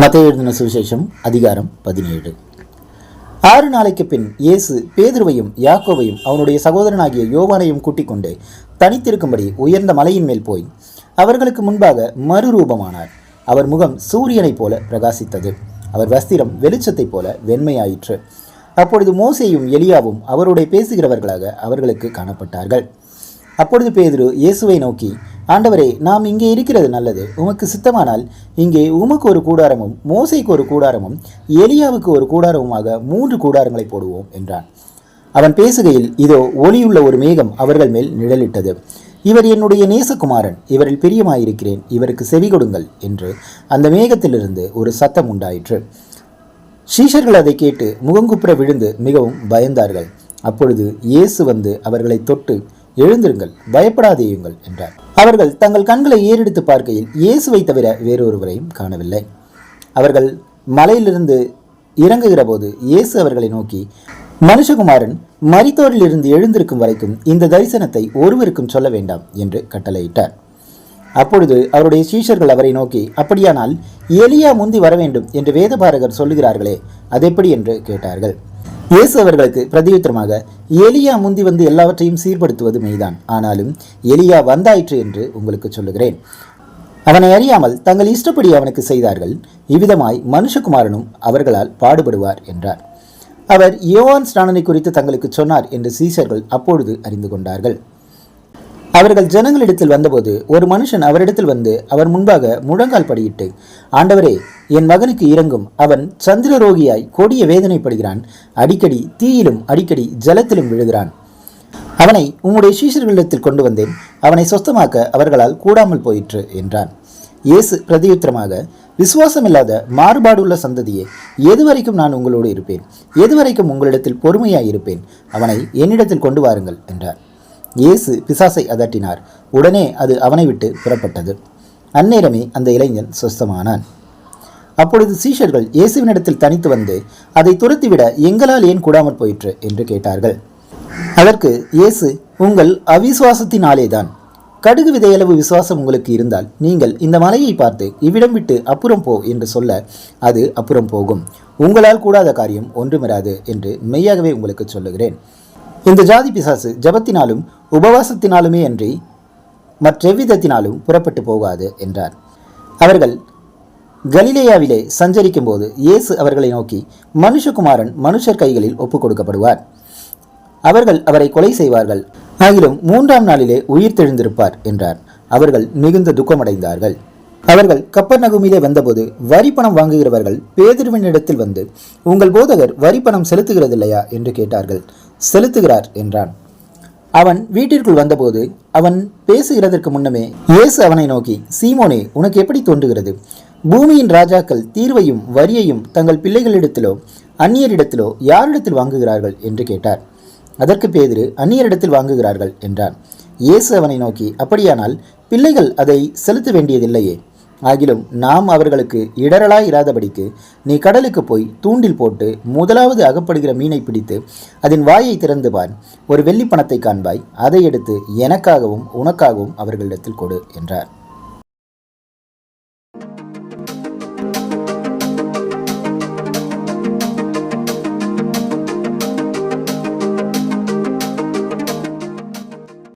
மத்தேயு எழுதின சுவிசேஷம் அதிகாரம் 17. 6 நாளைக்கு பின் இயேசு பேதுருவையும் யாக்கோபையும் அவனுடைய சகோதரனாகிய யோவானையும் கூட்டிக் கொண்டு தனித்திருக்கும்படி உயர்ந்த மலையின் மேல் போய் அவர்களுக்கு முன்பாக மறுரூபமானார். அவர் முகம் சூரியனைப் போல பிரகாசித்தது. அவர் வஸ்திரம் வெளிச்சத்தைப் போல வெண்மையாயிற்று. அப்பொழுது மோசேயும் எலியாவும் அவருடைய பேசுகிறவர்களாக அவர்களுக்கு காணப்பட்டார்கள். அப்பொழுது பேதுரு இயேசுவை நோக்கி, ஆண்டவரே, நாம் இங்கே இருக்கிறது நல்லது. உமக்கு சித்தமானால் இங்கே உமக்கு ஒரு கூடாரமும் மோசேக்கு ஒரு கூடாரமும் எலியாவுக்கு ஒரு கூடாரமுமாக 3 கூடாரங்களை போடுவோம் என்றான். அவன் பேசுகையில் இதோ ஒளியுள்ள ஒரு மேகம் அவர்கள் மேல் நிழலிட்டது. இவர் என்னுடைய நேசகுமாரன், இவரில் பிரியமாயிருக்கிறேன், இவருக்கு செவி கொடுங்கள் என்று அந்த மேகத்திலிருந்து ஒரு சத்தம் உண்டாயிற்று. சீஷர்கள் அதை கேட்டு முகங்குப்புற விழுந்து மிகவும் பயந்தார்கள். அப்பொழுது இயேசு வந்து அவர்களை தொட்டு, எழுந்திருங்கள், பயப்படாதேயுங்கள் என்றார். அவர்கள் தங்கள் கண்களை ஏறெடுத்து பார்க்கையில் இயேசுவை தவிர வேறொருவரையும் காணவில்லை. அவர்கள் மலையிலிருந்து இறங்குகிற போது இயேசு அவர்களை நோக்கி, மனுஷகுமாரன் மரித்தோரிலிருந்து எழுந்திருக்கும் வரைக்கும் இந்த தரிசனத்தை ஒருவருக்கும் சொல்ல வேண்டாம் என்று கட்டளையிட்டார். அப்பொழுது அவருடைய சீஷர்கள் அவரை நோக்கி, அப்படியானால் எலியா முந்தி வர வேண்டும் என்று வேதபாரகர் சொல்லுகிறார்களே, அதெப்படி என்று கேட்டார்கள். இயேசு அவர்களுக்கு பிரதியுத்தரமாக, எலியா முந்தி வந்து எல்லாவற்றையும் சீர்படுத்துவது மெய்தான், ஆனாலும் எலியா வந்தாயிற்று என்று உங்களுக்கு சொல்லுகிறேன். அவனை அறியாமல் தங்கள் இஷ்டப்படி அவனுக்கு செய்தார்கள். இவ்விதமாய் மனுஷகுமாரனும் அவர்களால் பாடுபடுவார் என்றார். அவர் யோவான் ஸ்நானனை குறித்து தங்களுக்கு சொன்னார் என்று சீஷர்கள் அப்பொழுது அறிந்து கொண்டார்கள். அவர்கள் ஜனங்களிடத்தில் வந்தபோது ஒரு மனுஷன் அவரிடத்தில் வந்து அவர் முன்பாக முழங்கால் படியிட்டு, ஆண்டவரே, என் மகனுக்கு இரங்கும், அவன் சந்திரரோகியாய் கொடிய வேதனைப்படுகிறான், அடிக்கடி தீயிலும் அடிக்கடி ஜலத்திலும் விழுகிறான். அவனை உம்முடைய சீஷர்களிடத்தில் கொண்டு வந்தேன், அவனை சொஸ்தமாக்க அவர்களால் கூடாமல் போயிற்று என்றான். இயேசு பிரதியுத்தரமாக, விசுவாசமில்லாத மாறுபாடுள்ள சந்ததியே, எதுவரைக்கும் நான் உங்களோடு இருப்பேன்? எதுவரைக்கும் உங்களிடத்தில் பொறுமையாய் இருப்பேன்? அவனை என்னிடத்தில் கொண்டு வாருங்கள் என்றார். இயேசு பிசாசை அதட்டினார். உடனே அது அவனை விட்டு புறப்பட்டது. அந்நேரமே அந்த இளைஞன் சொஸ்தமானான். அப்பொழுது சீஷர்கள் இயேசுவினிடத்தில் தனித்து வந்து, அதை துரத்திவிட எங்களால் ஏன் கூடாமற் போயிற்று என்று கேட்டார்கள். அதற்கு இயேசு, உங்கள் அவிசுவாசத்தினாலேதான். கடுகு விதையளவு விசுவாசம் உங்களுக்கு இருந்தால் நீங்கள் இந்த மலையை பார்த்து இவ்விடம் விட்டு அப்புறம் போ என்று சொல்ல அது அப்புறம் போகும். உங்களால் கூடாத காரியம் ஒன்றுமிராது என்று மெய்யாகவே உங்களுக்கு சொல்லுகிறேன். இந்த ஜாதி பிசாசு ஜபத்தினாலும் உபவாசத்தினாலுமே அன்றி மற்றெவ்விதத்தினாலும் புறப்பட்டு போகாது என்றார். அவர்கள் கலிலேயாவிலே சஞ்சரிக்கும் போது இயேசு அவர்களை நோக்கி, மனுஷகுமாரன் மனுஷர் கைகளில் ஒப்புக் கொடுக்கப்படுவார். அவர்கள் அவரை கொலை செய்வார்கள், ஆகிலும் 3ஆம் நாளிலே உயிர் தெழுந்திருப்பார் என்றார். அவர்கள் மிகுந்த துக்கமடைந்தார்கள். அவர்கள் கப்பர்நகூமிலே வந்தபோது வரி பணம் வாங்குகிறவர்கள் பேதுருவினிடத்தில் வந்து, உங்கள் போதகர் வரி பணம் செலுத்துகிறதில்லையா என்று கேட்டார்கள். செலுத்துகிறார் என்றான். அவன் வீட்டிற்குள் வந்தபோது அவன் பேசுகிறதற்கு முன்னமே இயேசு அவனை நோக்கி, சீமோனே, உனக்கு எப்படி தோன்றுகிறது? பூமியின் ராஜாக்கள் தீர்வையும் வரியையும் தங்கள் பிள்ளைகளிடத்திலோ அந்நியரிடத்திலோ யாரிடத்தில் வாங்குகிறார்கள் என்று கேட்டார். அதற்கு பேதுரு, அந்நியரிடத்தில் வாங்குகிறார்கள் என்றான். இயேசு அவனை நோக்கி, அப்படியானால் பிள்ளைகள் அதை செலுத்த வேண்டியதில்லையே? ஆகிலும் நாம் அவர்களுக்கு இடரலாய் இராதபடிக்கு நீ கடலுக்கு போய் தூண்டில் போட்டு முதலாவது அகப்படுகிற மீனை பிடித்து அதன் வாயை திறந்து பார், ஒரு வெள்ளிப்பணத்தை காண்பாய், அதை எடுத்து எனக்காகவும் உனக்காகவும் அவர்களிடத்தில் கொடு என்றார்.